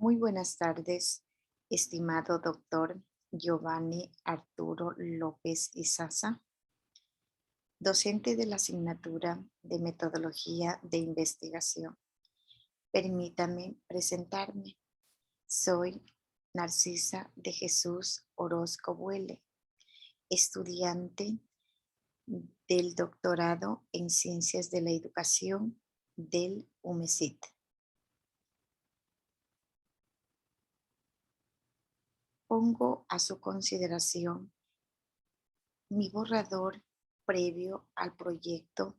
Muy buenas tardes, estimado doctor Giovanni Arturo López Izaza, docente de la asignatura de Metodología de Investigación. Permítame presentarme. Soy Narcisa de Jesús Orozco Buele, estudiante del doctorado en Ciencias de la Educación del UMESIT. Pongo a su consideración mi borrador previo al proyecto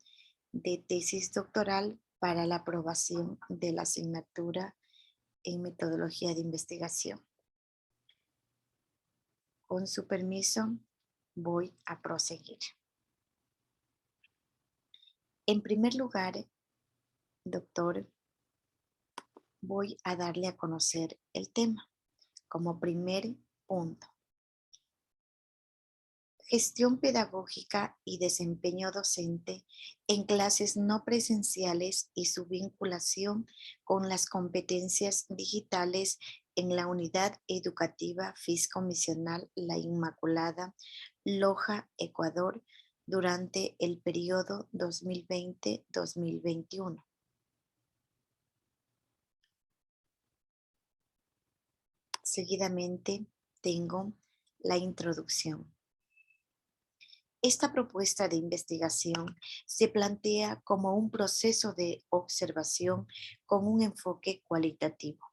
de tesis doctoral para la aprobación de la asignatura en metodología de investigación. Con su permiso, voy a proseguir. En primer lugar, doctor, voy a darle a conocer el tema como primer punto. Gestión pedagógica y desempeño docente en clases no presenciales y su vinculación con las competencias digitales en la unidad educativa fiscomisional La Inmaculada, Loja, Ecuador, durante el periodo 2020-2021. Seguidamente tengo la introducción. Esta propuesta de investigación se plantea como un proceso de observación con un enfoque cualitativo,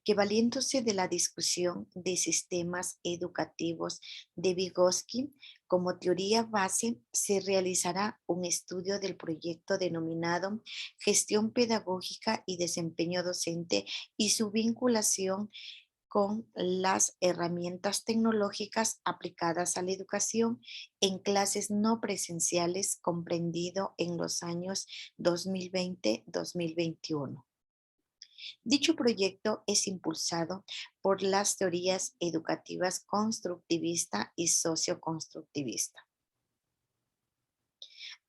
que valiéndose de la discusión de sistemas educativos de Vygotsky como teoría base, se realizará un estudio del proyecto denominado Gestión Pedagógica y Desempeño Docente y su vinculación con las herramientas tecnológicas aplicadas a la educación en clases no presenciales comprendido en los años 2020-2021. Dicho proyecto es impulsado por las teorías educativas constructivista y socioconstructivista.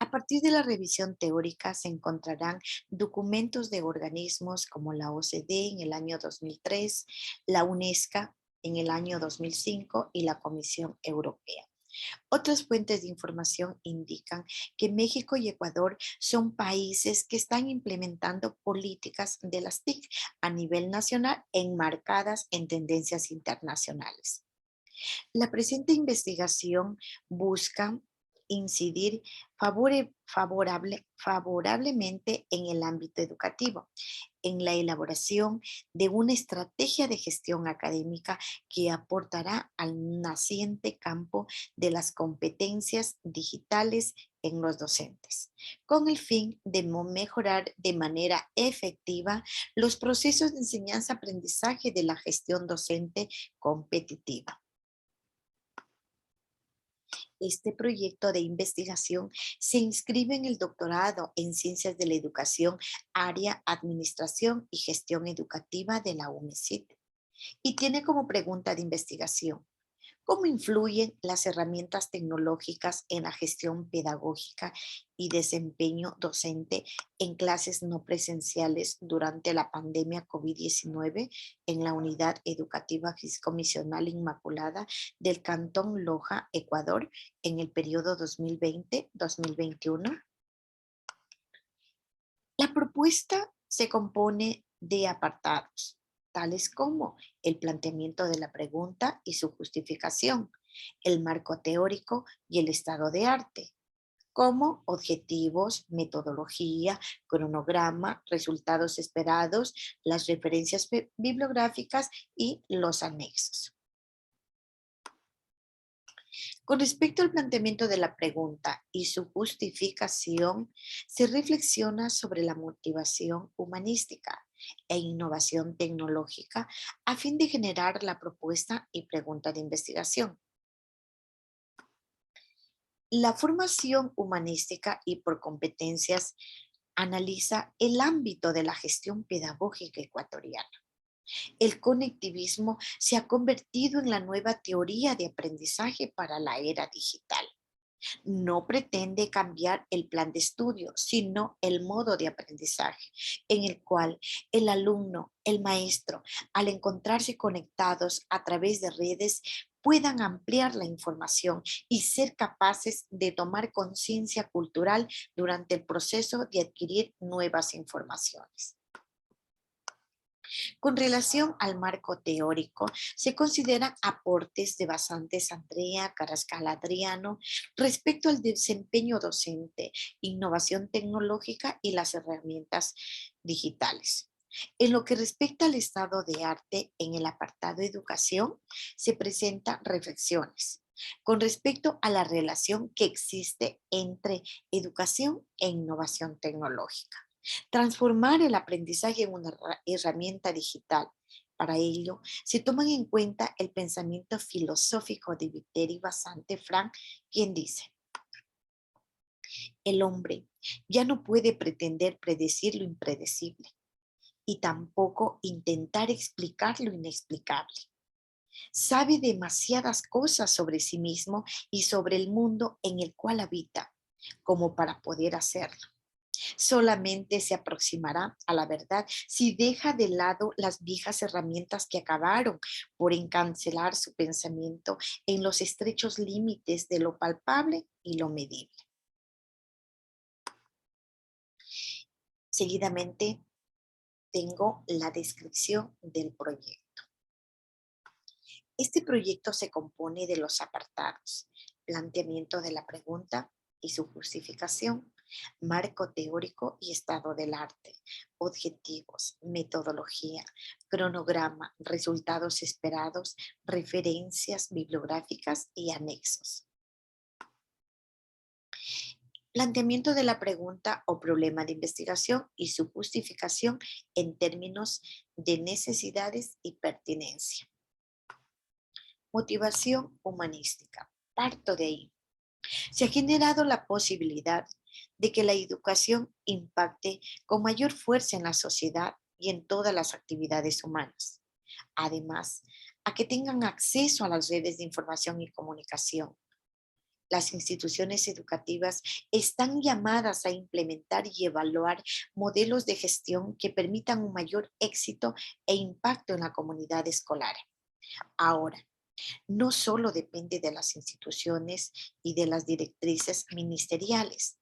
A partir de la revisión teórica se encontrarán documentos de organismos como la OCDE en el año 2003, la UNESCO en el año 2005 y la Comisión Europea. Otras fuentes de información indican que México y Ecuador son países que están implementando políticas de las TIC a nivel nacional enmarcadas en tendencias internacionales. La presente investigación busca incidir favorablemente en el ámbito educativo, en la elaboración de una estrategia de gestión académica que aportará al naciente campo de las competencias digitales en los docentes, con el fin de mejorar de manera efectiva los procesos de enseñanza-aprendizaje de la gestión docente competitiva. Este proyecto de investigación se inscribe en el doctorado en Ciencias de la Educación, área Administración y Gestión Educativa de la UMESIT y tiene como pregunta de investigación: ¿cómo influyen las herramientas tecnológicas en la gestión pedagógica y desempeño docente en clases no presenciales durante la pandemia COVID-19 en la Unidad Educativa Fiscomisional Inmaculada del Cantón Loja, Ecuador, en el periodo 2020-2021? La propuesta se compone de apartados, tales como el planteamiento de la pregunta y su justificación, el marco teórico y el estado de arte, como objetivos, metodología, cronograma, resultados esperados, las referencias bibliográficas y los anexos. Con respecto al planteamiento de la pregunta y su justificación, se reflexiona sobre la motivación humanística e innovación tecnológica a fin de generar la propuesta y pregunta de investigación. La formación humanística y por competencias analiza el ámbito de la gestión pedagógica ecuatoriana. El conectivismo se ha convertido en la nueva teoría de aprendizaje para la era digital. No pretende cambiar el plan de estudio, sino el modo de aprendizaje, en el cual el alumno, el maestro, al encontrarse conectados a través de redes, puedan ampliar la información y ser capaces de tomar conciencia cultural durante el proceso de adquirir nuevas informaciones. Con relación al marco teórico, se consideran aportes de Basantes Andrea, Carrascal Adriano respecto al desempeño docente, innovación tecnológica y las herramientas digitales. En lo que respecta al estado de arte, en el apartado educación, se presentan reflexiones con respecto a la relación que existe entre educación e innovación tecnológica. Transformar el aprendizaje en una herramienta digital. Para ello, se toman en cuenta el pensamiento filosófico de Viteri Basante Frank, quien dice, el hombre ya no puede pretender predecir lo impredecible y tampoco intentar explicar lo inexplicable. Sabe demasiadas cosas sobre sí mismo y sobre el mundo en el cual habita, como para poder hacerlo. Solamente se aproximará a la verdad si deja de lado las viejas herramientas que acabaron por encancelar su pensamiento en los estrechos límites de lo palpable y lo medible. Seguidamente tengo la descripción del proyecto. Este proyecto se compone de los apartados: planteamiento de la pregunta y su justificación, marco teórico y estado del arte, objetivos, metodología, cronograma, resultados esperados, referencias bibliográficas y anexos. Planteamiento de la pregunta o problema de investigación y su justificación en términos de necesidades y pertinencia. Motivación humanística. Parto de ahí. Se ha generado la posibilidad de que la educación impacte con mayor fuerza en la sociedad y en todas las actividades humanas. Además, a que tengan acceso a las redes de información y comunicación. Las instituciones educativas están llamadas a implementar y evaluar modelos de gestión que permitan un mayor éxito e impacto en la comunidad escolar. Ahora, no solo depende de las instituciones y de las directrices ministeriales.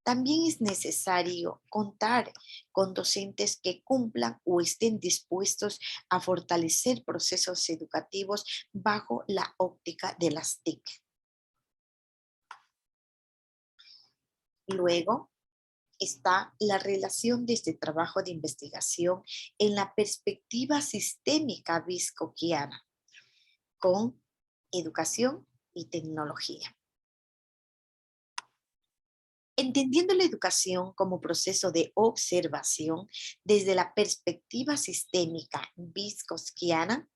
También es necesario contar con docentes que cumplan o estén dispuestos a fortalecer procesos educativos bajo la óptica de las TIC. Luego está la relación de este trabajo de investigación en la perspectiva sistémica viscoquiana con educación y tecnología. Entendiendo la educación como proceso de observación desde la perspectiva sistémica vygotsky-ana,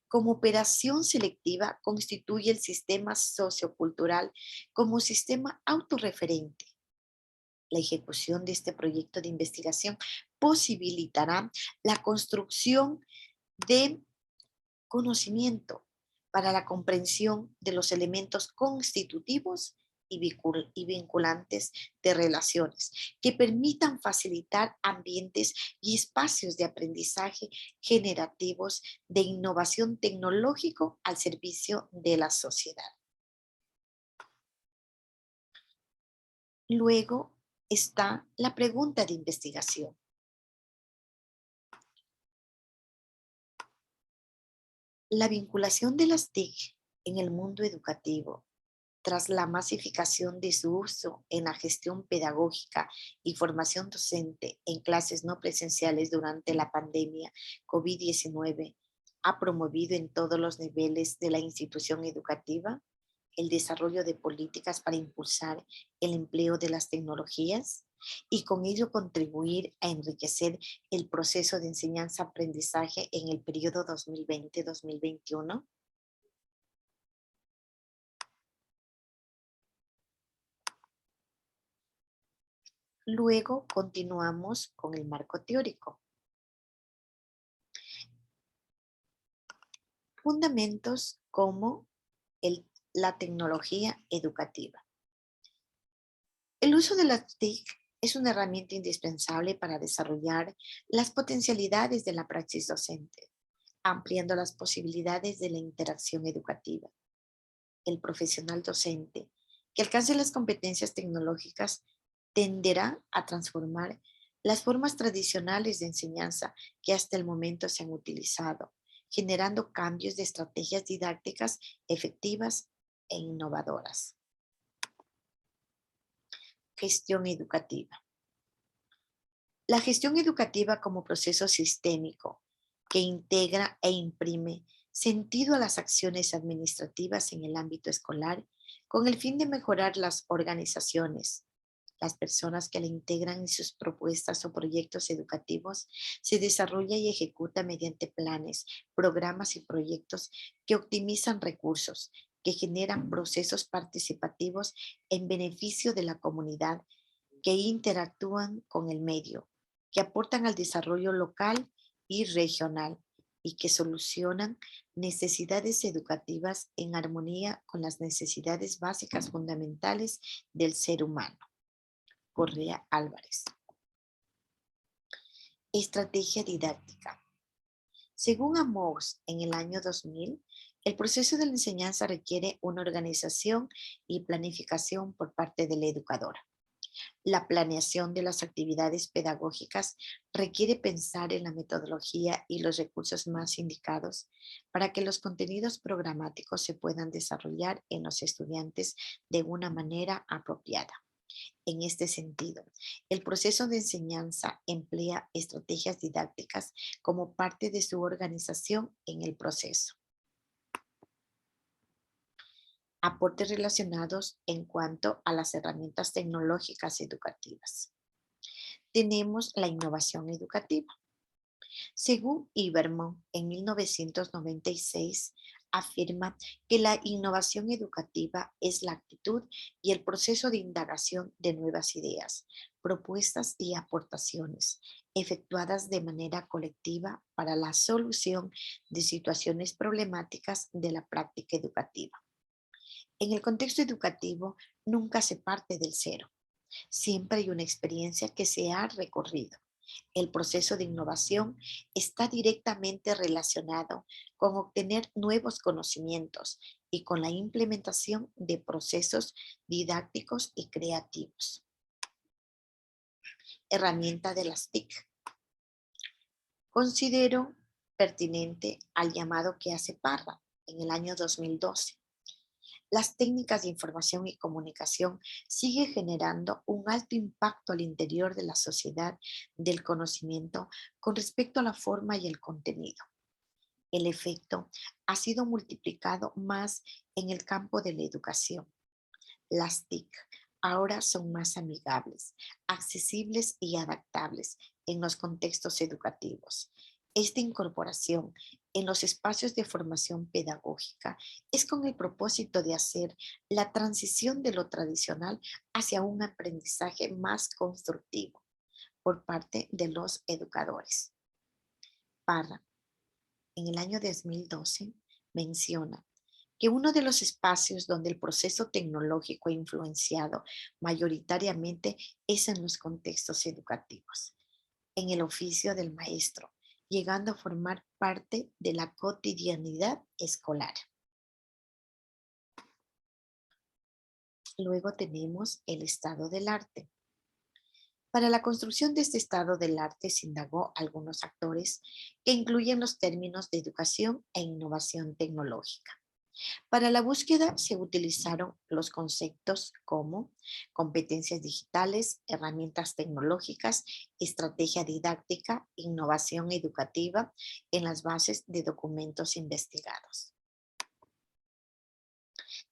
como operación selectiva constituye el sistema sociocultural como sistema autorreferente. La ejecución de este proyecto de investigación posibilitará la construcción de conocimiento para la comprensión de los elementos constitutivos y vinculantes de relaciones que permitan facilitar ambientes y espacios de aprendizaje generativos de innovación tecnológico al servicio de la sociedad. Luego está la pregunta de investigación. La vinculación de las TIC en el mundo educativo tras la masificación de su uso en la gestión pedagógica y formación docente en clases no presenciales durante la pandemia COVID-19, ha promovido en todos los niveles de la institución educativa el desarrollo de políticas para impulsar el empleo de las tecnologías y con ello contribuir a enriquecer el proceso de enseñanza-aprendizaje en el periodo 2020-2021. Luego continuamos con el marco teórico. Fundamentos como la tecnología educativa. El uso de las TIC es una herramienta indispensable para desarrollar las potencialidades de la praxis docente, ampliando las posibilidades de la interacción educativa. El profesional docente que alcance las competencias tecnológicas tenderá a transformar las formas tradicionales de enseñanza que hasta el momento se han utilizado, generando cambios de estrategias didácticas efectivas e innovadoras. Gestión educativa. La gestión educativa como proceso sistémico que integra e imprime sentido a las acciones administrativas en el ámbito escolar con el fin de mejorar las organizaciones. Las personas que la integran en sus propuestas o proyectos educativos se desarrolla y ejecuta mediante planes, programas y proyectos que optimizan recursos, que generan procesos participativos en beneficio de la comunidad, que interactúan con el medio, que aportan al desarrollo local y regional y que solucionan necesidades educativas en armonía con las necesidades básicas fundamentales del ser humano. Correa Álvarez. Estrategia didáctica. Según Amos, en el año 2000, el proceso de la enseñanza requiere una organización y planificación por parte del educador. La planeación de las actividades pedagógicas requiere pensar en la metodología y los recursos más indicados para que los contenidos programáticos se puedan desarrollar en los estudiantes de una manera apropiada. En este sentido, el proceso de enseñanza emplea estrategias didácticas como parte de su organización en el proceso. Aportes relacionados en cuanto a las herramientas tecnológicas educativas. Tenemos la innovación educativa. Según Iberman, en 1996, afirma que la innovación educativa es la actitud y el proceso de indagación de nuevas ideas, propuestas y aportaciones efectuadas de manera colectiva para la solución de situaciones problemáticas de la práctica educativa. En el contexto educativo, nunca se parte del cero. Siempre hay una experiencia que se ha recorrido. El proceso de innovación está directamente relacionado con obtener nuevos conocimientos y con la implementación de procesos didácticos y creativos. Herramienta de las TIC. Considero pertinente al llamado que hace Parra en el año 2012. Las técnicas de información y comunicación siguen generando un alto impacto al interior de la sociedad del conocimiento con respecto a la forma y el contenido. El efecto ha sido multiplicado más en el campo de la educación. Las TIC ahora son más amigables, accesibles y adaptables en los contextos educativos. Esta incorporación en los espacios de formación pedagógica es con el propósito de hacer la transición de lo tradicional hacia un aprendizaje más constructivo por parte de los educadores. Parra, en el año 2012, menciona que uno de los espacios donde el proceso tecnológico ha influenciado mayoritariamente es en los contextos educativos, en el oficio del maestro, llegando a formar parte de la cotidianidad escolar. Luego tenemos el estado del arte. Para la construcción de este estado del arte se indagó algunos actores que incluyen los términos de educación e innovación tecnológica. Para la búsqueda se utilizaron los conceptos como competencias digitales, herramientas tecnológicas, estrategia didáctica, innovación educativa en las bases de documentos investigados.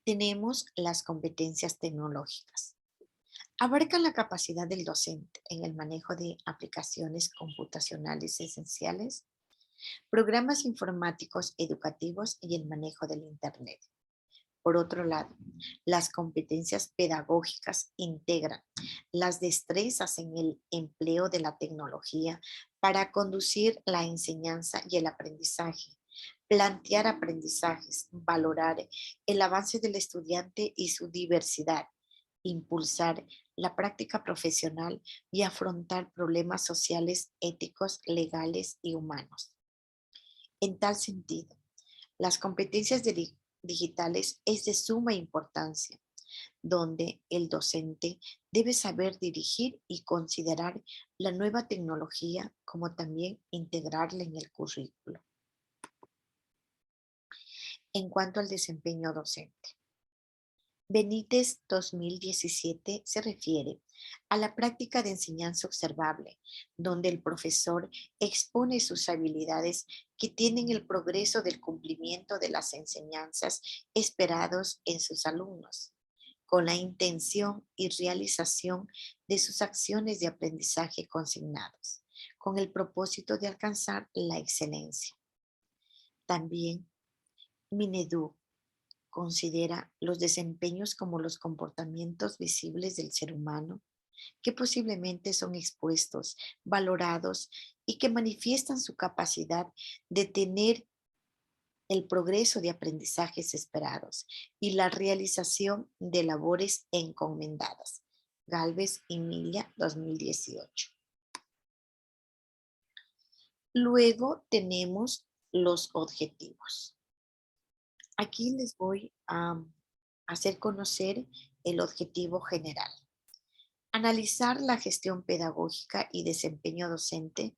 Tenemos las competencias tecnológicas. Abarcan la capacidad del docente en el manejo de aplicaciones computacionales esenciales, programas informáticos educativos y el manejo del Internet. Por otro lado, las competencias pedagógicas integran las destrezas en el empleo de la tecnología para conducir la enseñanza y el aprendizaje, plantear aprendizajes, valorar el avance del estudiante y su diversidad, impulsar la práctica profesional y afrontar problemas sociales, éticos, legales y humanos. En tal sentido, las competencias digitales es de suma importancia, donde el docente debe saber dirigir y considerar la nueva tecnología como también integrarla en el currículo. En cuanto al desempeño docente, Benítez 2017 se refiere a la práctica de enseñanza observable, donde el profesor expone sus habilidades que tienen el progreso del cumplimiento de las enseñanzas esperados en sus alumnos, con la intención y realización de sus acciones de aprendizaje consignados, con el propósito de alcanzar la excelencia. También Minedu considera los desempeños como los comportamientos visibles del ser humano que posiblemente son expuestos, valorados y que manifiestan su capacidad de tener el progreso de aprendizajes esperados y la realización de labores encomendadas. Galvez y Milla 2018. Luego tenemos los objetivos. Aquí les voy a hacer conocer el objetivo general. Analizar la gestión pedagógica y desempeño docente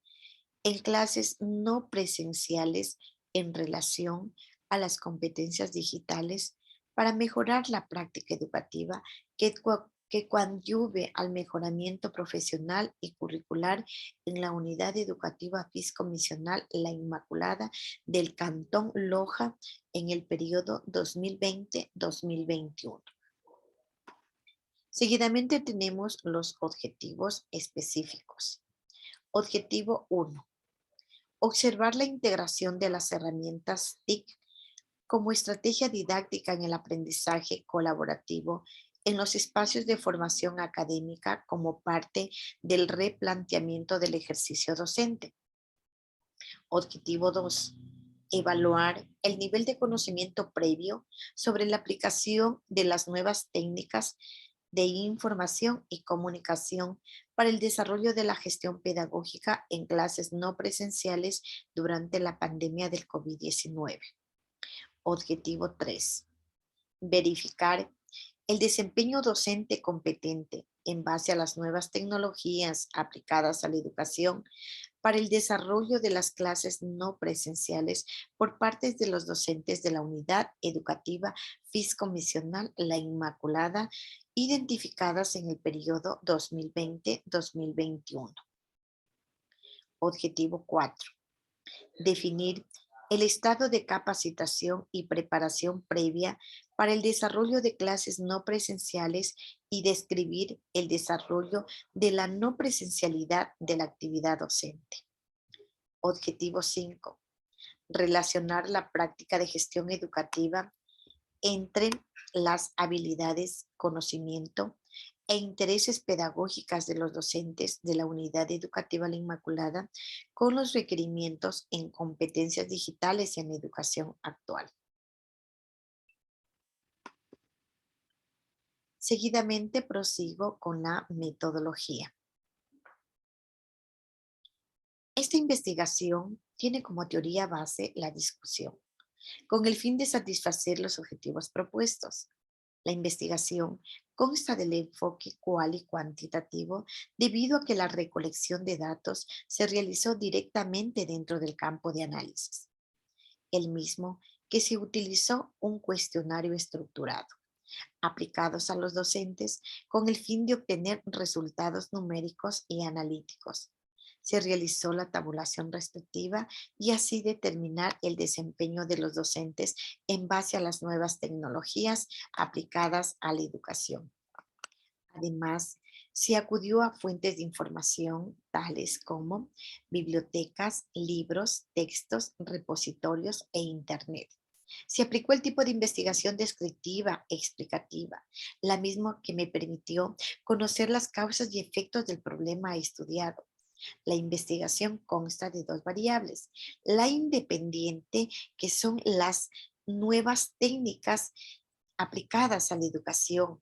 en clases no presenciales en relación a las competencias digitales para mejorar la práctica educativa que coadyuve al mejoramiento profesional y curricular en la unidad educativa fiscomisional La Inmaculada del Cantón Loja en el periodo 2020-2021. Seguidamente tenemos los objetivos específicos. Objetivo 1. Observar la integración de las herramientas TIC como estrategia didáctica en el aprendizaje colaborativo en los espacios de formación académica como parte del replanteamiento del ejercicio docente. Objetivo 2. Evaluar el nivel de conocimiento previo sobre la aplicación de las nuevas técnicas de información y comunicación para el desarrollo de la gestión pedagógica en clases no presenciales durante la pandemia del COVID-19. Objetivo 3. Verificar el desempeño docente competente en base a las nuevas tecnologías aplicadas a la educación para el desarrollo de las clases no presenciales por parte de los docentes de la unidad educativa fiscomisional La Inmaculada, identificadas en el periodo 2020-2021. Objetivo 4. Definir el estado de capacitación y preparación previa para el desarrollo de clases no presenciales y describir el desarrollo de la no presencialidad de la actividad docente. Objetivo 5. Relacionar la práctica de gestión educativa entre las habilidades, conocimiento e intereses pedagógicas de los docentes de la unidad educativa La Inmaculada con los requerimientos en competencias digitales en la educación actual. Seguidamente prosigo con la metodología. Esta investigación tiene como teoría base la discusión, con el fin de satisfacer los objetivos propuestos. La investigación consta del enfoque cual y cuantitativo debido a que la recolección de datos se realizó directamente dentro del campo de análisis, el mismo que se utilizó un cuestionario estructurado, aplicados a los docentes con el fin de obtener resultados numéricos y analíticos. Se realizó la tabulación respectiva y así determinar el desempeño de los docentes en base a las nuevas tecnologías aplicadas a la educación. Además, se acudió a fuentes de información tales como bibliotecas, libros, textos, repositorios e Internet. Se aplicó el tipo de investigación descriptiva, explicativa, la misma que me permitió conocer las causas y efectos del problema estudiado. La investigación consta de dos variables. La independiente, que son las nuevas técnicas aplicadas a la educación,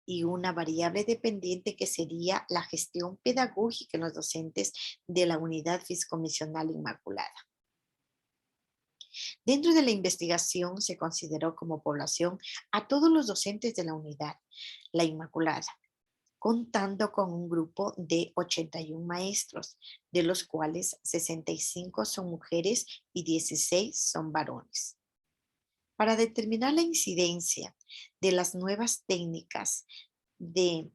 y una variable dependiente que sería la gestión pedagógica en los docentes de la Unidad Fiscomisional Inmaculada. Dentro de la investigación se consideró como población a todos los docentes de la unidad, la Inmaculada, contando con un grupo de 81 maestros, de los cuales 65 son mujeres y 16 son varones. Para determinar la incidencia de las nuevas técnicas de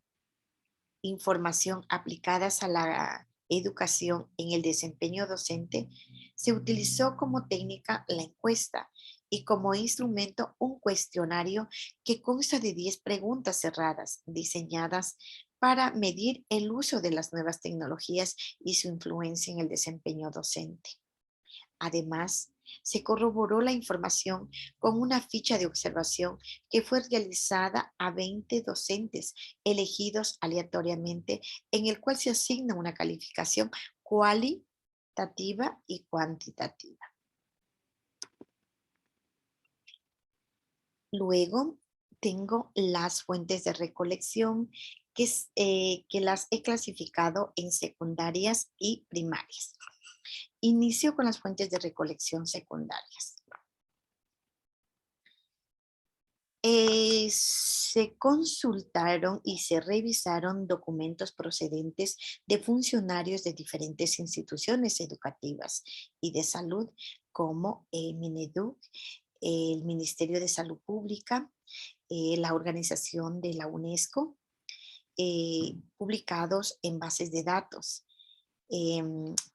información aplicadas a la educación en el desempeño docente, se utilizó como técnica la encuesta y como instrumento un cuestionario que consta de 10 preguntas cerradas diseñadas para medir el uso de las nuevas tecnologías y su influencia en el desempeño docente. Además, se corroboró la información con una ficha de observación que fue realizada a 20 docentes elegidos aleatoriamente, en el cual se asigna una calificación cualitativa y cuantitativa. Luego tengo las fuentes de recolección que las he clasificado en secundarias y primarias. Inicio con las fuentes de recolección secundarias. Se consultaron y se revisaron documentos procedentes de funcionarios de diferentes instituciones educativas y de salud, como el Mineduc, el Ministerio de Salud Pública, la organización de la UNESCO, publicados en bases de datos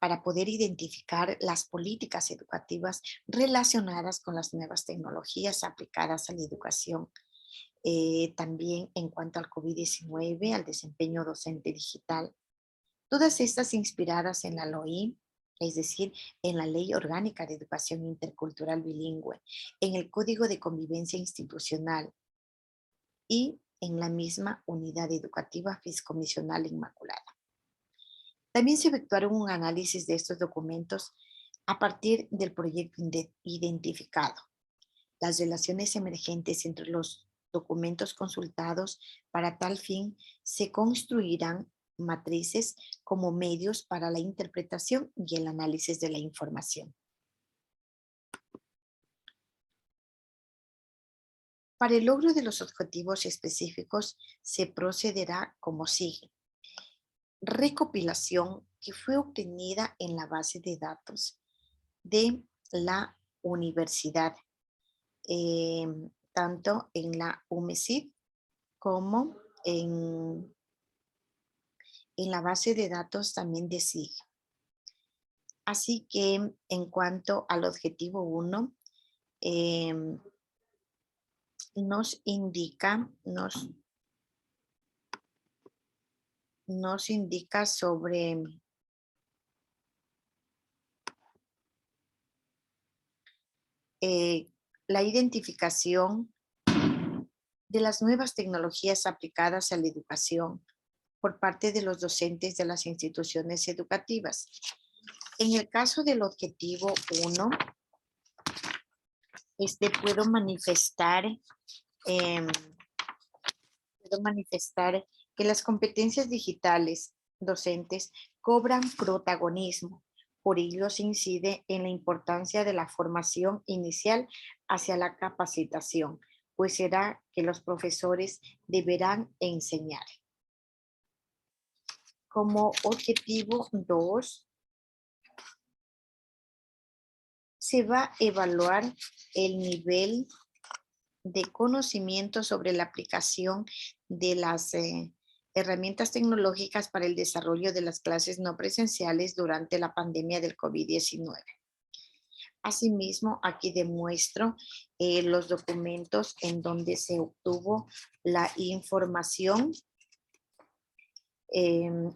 para poder identificar las políticas educativas relacionadas con las nuevas tecnologías aplicadas a la educación. También en cuanto al COVID-19, al desempeño docente digital. Todas estas inspiradas en la LOI, es decir, en la Ley Orgánica de Educación Intercultural Bilingüe, en el Código de Convivencia Institucional y en la misma Unidad Educativa Fiscomisional Inmaculada. También se efectuaron un análisis de estos documentos a partir del proyecto identificado, las relaciones emergentes entre los documentos consultados. Para tal fin, se construirán matrices como medios para la interpretación y el análisis de la información. Para el logro de los objetivos específicos, se procederá como sigue. Recopilación que fue obtenida en la base de datos de la universidad, tanto en la UMESID como en la base de datos también de SIG. Así que en cuanto al objetivo 1, nos indica sobre la identificación de las nuevas tecnologías aplicadas a la educación por parte de los docentes de las instituciones educativas. En el caso del objetivo 1, puedo manifestar que las competencias digitales docentes cobran protagonismo. Por ello se incide en la importancia de la formación inicial hacia la capacitación, pues será que los profesores deberán enseñar. Como objetivo 2, se va a evaluar el nivel de conocimiento sobre la aplicación de las herramientas tecnológicas para el desarrollo de las clases no presenciales durante la pandemia del COVID-19. Asimismo, aquí demuestro los documentos en donde se obtuvo la información.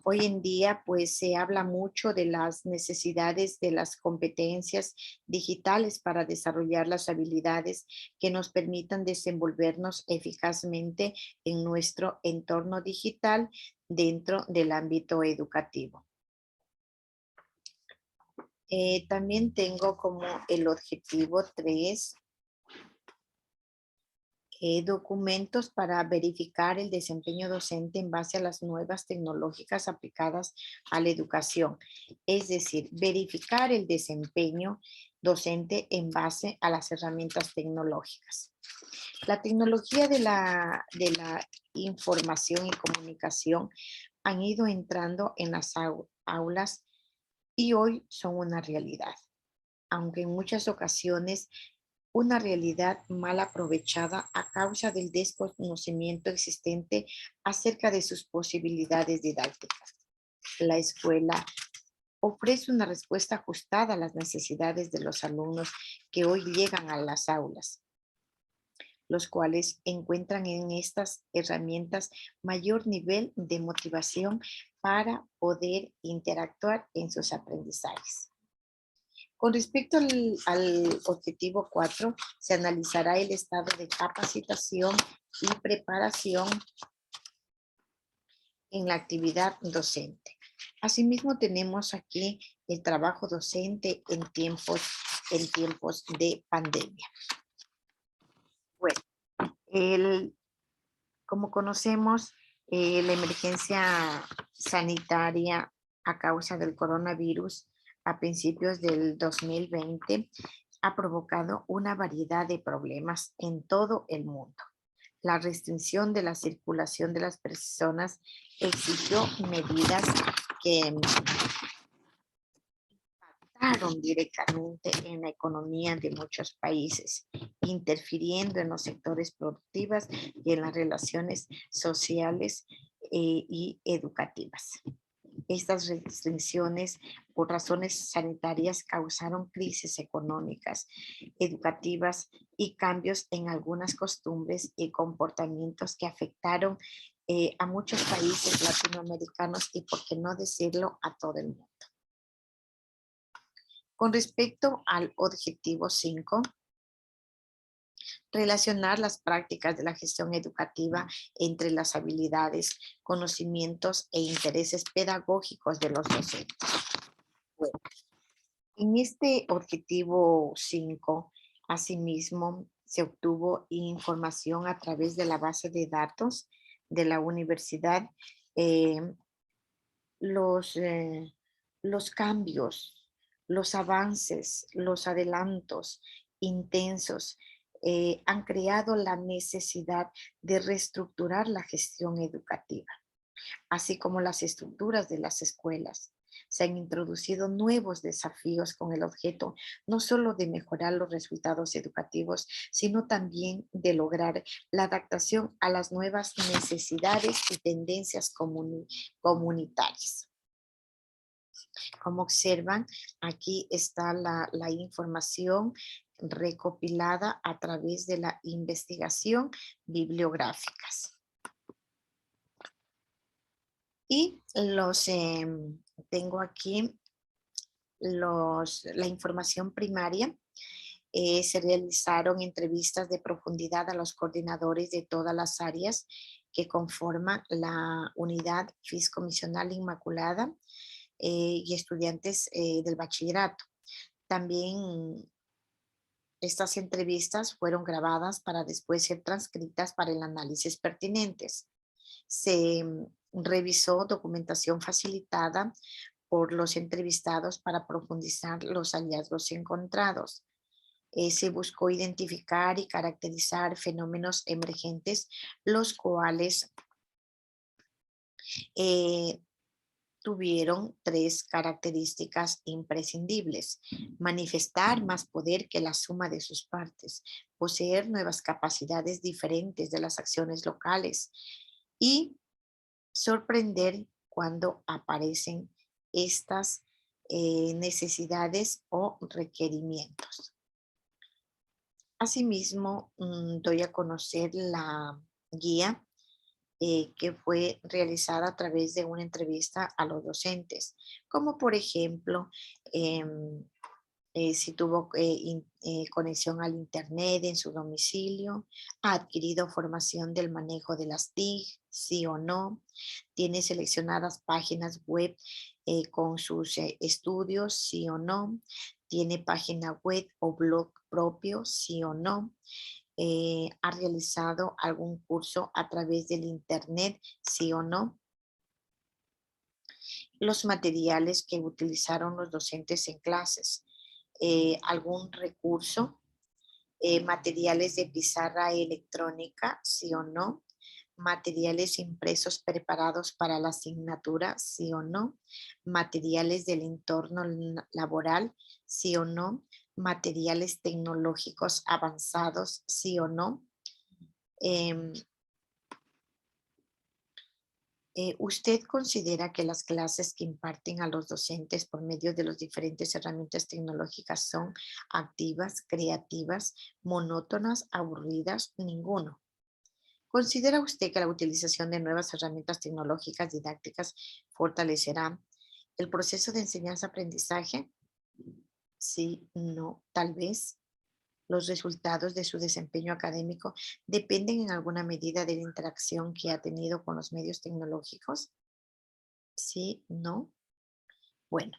Hoy en día, pues se habla mucho de las necesidades de las competencias digitales para desarrollar las habilidades que nos permitan desenvolvernos eficazmente en nuestro entorno digital dentro del ámbito educativo. También tengo como el objetivo 3 documentos para verificar el desempeño docente en base a las nuevas tecnológicas aplicadas a la educación. Es decir, verificar el desempeño docente en base a las herramientas tecnológicas. La tecnología de la información y comunicación han ido entrando en las aulas y hoy son una realidad, aunque en muchas ocasiones una realidad mal aprovechada a causa del desconocimiento existente acerca de sus posibilidades didácticas. La escuela ofrece una respuesta ajustada a las necesidades de los alumnos que hoy llegan a las aulas, los cuales encuentran en estas herramientas mayor nivel de motivación para poder interactuar en sus aprendizajes. Con respecto al objetivo 4, se analizará el estado de capacitación y preparación en la actividad docente. Asimismo, tenemos aquí el trabajo docente en tiempos de pandemia. Bueno, como conocemos, la emergencia sanitaria a causa del coronavirus a principios del 2020 ha provocado una variedad de problemas en todo el mundo. La restricción de la circulación de las personas exigió medidas que impactaron directamente en la economía de muchos países, interfiriendo en los sectores productivos y en las relaciones sociales y educativas. Estas restricciones por razones sanitarias causaron crisis económicas, educativas y cambios en algunas costumbres y comportamientos que afectaron a muchos países latinoamericanos y, por qué no decirlo, a todo el mundo. Con respecto al objetivo 5, relacionar las prácticas de la gestión educativa entre las habilidades, conocimientos e intereses pedagógicos de los docentes. Bueno, en este objetivo 5, asimismo, se obtuvo información a través de la base de datos de la universidad, eh, los, eh, los cambios, los avances, los adelantos intensos han creado la necesidad de reestructurar la gestión educativa, así como las estructuras de las escuelas. Se han introducido nuevos desafíos con el objeto no solo de mejorar los resultados educativos, sino también de lograr la adaptación a las nuevas necesidades y tendencias comunitarias. Como observan, aquí está la información recopilada a través de la investigación bibliográficas. Y tengo aquí la información primaria. Se realizaron entrevistas de profundidad a los coordinadores de todas las áreas que conforman la unidad fiscomisional Inmaculada y estudiantes del bachillerato. También estas entrevistas fueron grabadas para después ser transcritas para el análisis pertinentes. Se revisó documentación facilitada por los entrevistados para profundizar los hallazgos encontrados. Se buscó identificar y caracterizar fenómenos emergentes, los cuales tuvieron 3 características imprescindibles: manifestar más poder que la suma de sus partes, poseer nuevas capacidades diferentes de las acciones locales y sorprender cuando aparecen estas necesidades o requerimientos. Asimismo, doy a conocer la guía que fue realizada a través de una entrevista a los docentes, como por ejemplo, si tuvo conexión al Internet en su domicilio, ha adquirido formación del manejo de las TIC, sí o no, tiene seleccionadas páginas web con sus estudios, sí o no, tiene página web o blog propio, sí o no, ¿Ha realizado algún curso a través del internet? ¿Sí o no? Los materiales que utilizaron los docentes en clases. ¿Algún recurso? Materiales de pizarra electrónica, sí o no. Materiales impresos preparados para la asignatura, sí o no. Materiales del entorno laboral, sí o no. Materiales tecnológicos avanzados, sí o no. Em, ¿Usted considera que las clases que imparten a los docentes por medio de las diferentes herramientas tecnológicas son activas, creativas, monótonas, aburridas? Ninguno. ¿Considera usted que la utilización de nuevas herramientas tecnológicas didácticas fortalecerá el proceso de enseñanza-aprendizaje? Sí, no, tal vez. Los resultados de su desempeño académico dependen en alguna medida de la interacción que ha tenido con los medios tecnológicos. Sí, no. Bueno,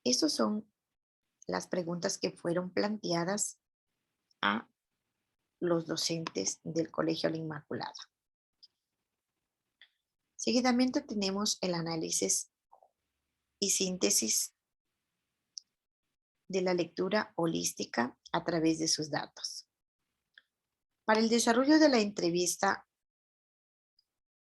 estas son las preguntas que fueron planteadas a los docentes del Colegio La Inmaculada. Seguidamente tenemos el análisis y síntesis de la lectura holística a través de sus datos. Para el desarrollo de la entrevista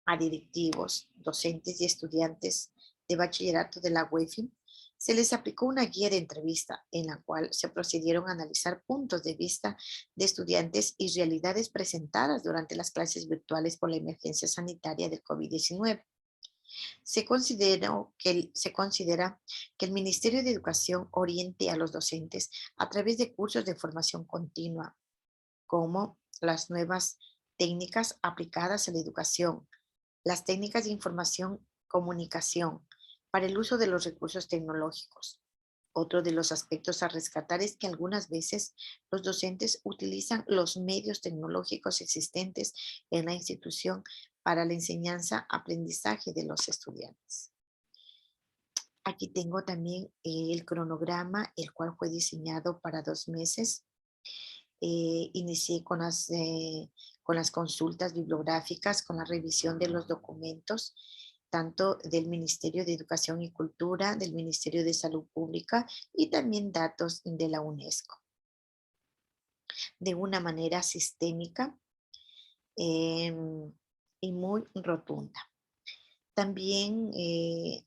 a directivos, docentes y estudiantes de bachillerato de la UEFI, se les aplicó una guía de entrevista en la cual se procedieron a analizar puntos de vista de estudiantes y realidades presentadas durante las clases virtuales por la emergencia sanitaria del COVID-19. Se considera que el Ministerio de Educación oriente a los docentes a través de cursos de formación continua, como las nuevas técnicas aplicadas a la educación, las técnicas de información comunicación para el uso de los recursos tecnológicos. Otro de los aspectos a rescatar es que algunas veces los docentes utilizan los medios tecnológicos existentes en la institución para la enseñanza-aprendizaje de los estudiantes. Aquí tengo también el cronograma, el cual fue diseñado para 2 meses. Inicié con las consultas bibliográficas, con la revisión de los documentos, tanto del Ministerio de Educación y Cultura, del Ministerio de Salud Pública y también datos de la UNESCO. De una manera sistémica y muy rotunda. También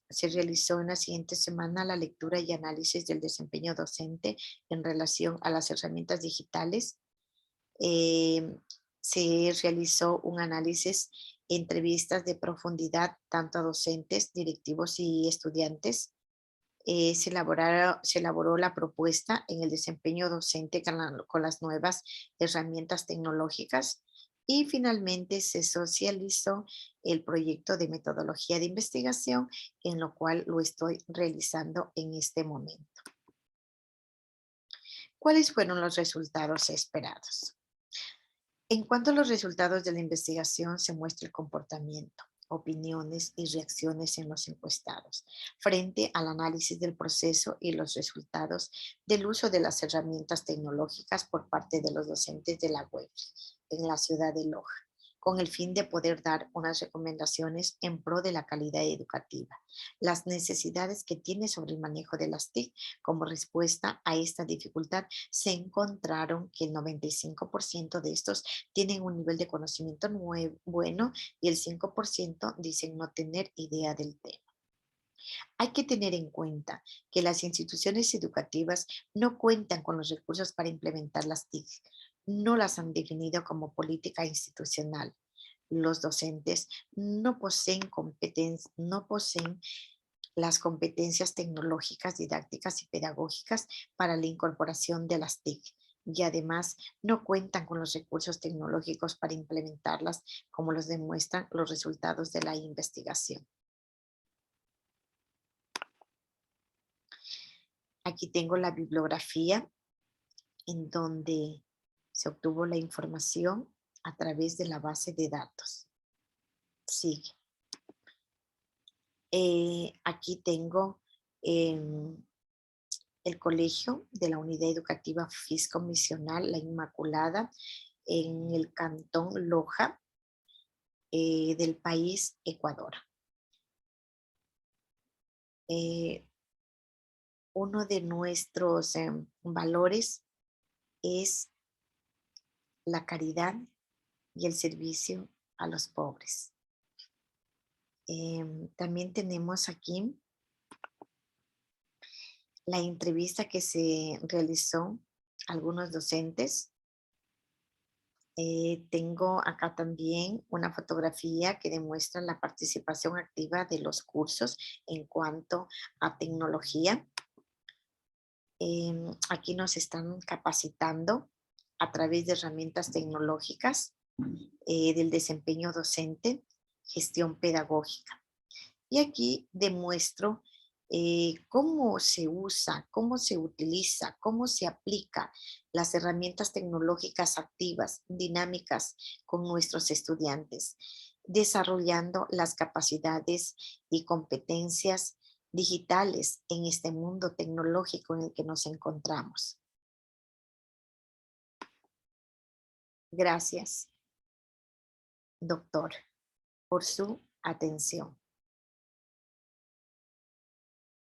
se realizó en la siguiente semana la lectura y análisis del desempeño docente en relación a las herramientas digitales. Eh, Se realizó un análisis, entrevistas de profundidad tanto a docentes, directivos y estudiantes. Se elaboró la propuesta en el desempeño docente con las nuevas herramientas tecnológicas y finalmente se socializó el proyecto de metodología de investigación, en lo cual lo estoy realizando en este momento. ¿Cuáles fueron los resultados esperados? En cuanto a los resultados de la investigación, se muestra el comportamiento, opiniones y reacciones en los encuestados frente al análisis del proceso y los resultados del uso de las herramientas tecnológicas por parte de los docentes de la web en la ciudad de Loja, con el fin de poder dar unas recomendaciones en pro de la calidad educativa, las necesidades que tiene sobre el manejo de las TIC. Como respuesta a esta dificultad, se encontraron que el 95% de estos tienen un nivel de conocimiento bueno y el 5% dicen no tener idea del tema. Hay que tener en cuenta que las instituciones educativas no cuentan con los recursos para implementar las TIC, no las han definido como política institucional. Los docentes no poseen las competencias tecnológicas, didácticas y pedagógicas para la incorporación de las TIC y además no cuentan con los recursos tecnológicos para implementarlas, como los demuestran los resultados de la investigación. Aquí tengo la bibliografía en donde se obtuvo la información a través de la base de datos. Sigue. Aquí tengo em, el colegio de la Unidad Educativa Fisco Misional La Inmaculada, en el cantón Loja del país Ecuador. Uno de nuestros valores es la caridad y el servicio a los pobres. También tenemos aquí la entrevista que se realizó a algunos docentes. Tengo acá también una fotografía que demuestra la participación activa de los cursos en cuanto a tecnología. Aquí nos están capacitando a través de herramientas tecnológicas del desempeño docente, gestión pedagógica. Y aquí demuestro cómo se usa, cómo se utiliza, cómo se aplica las herramientas tecnológicas activas, dinámicas con nuestros estudiantes, desarrollando las capacidades y competencias digitales en este mundo tecnológico en el que nos encontramos. Gracias, doctor, por su atención.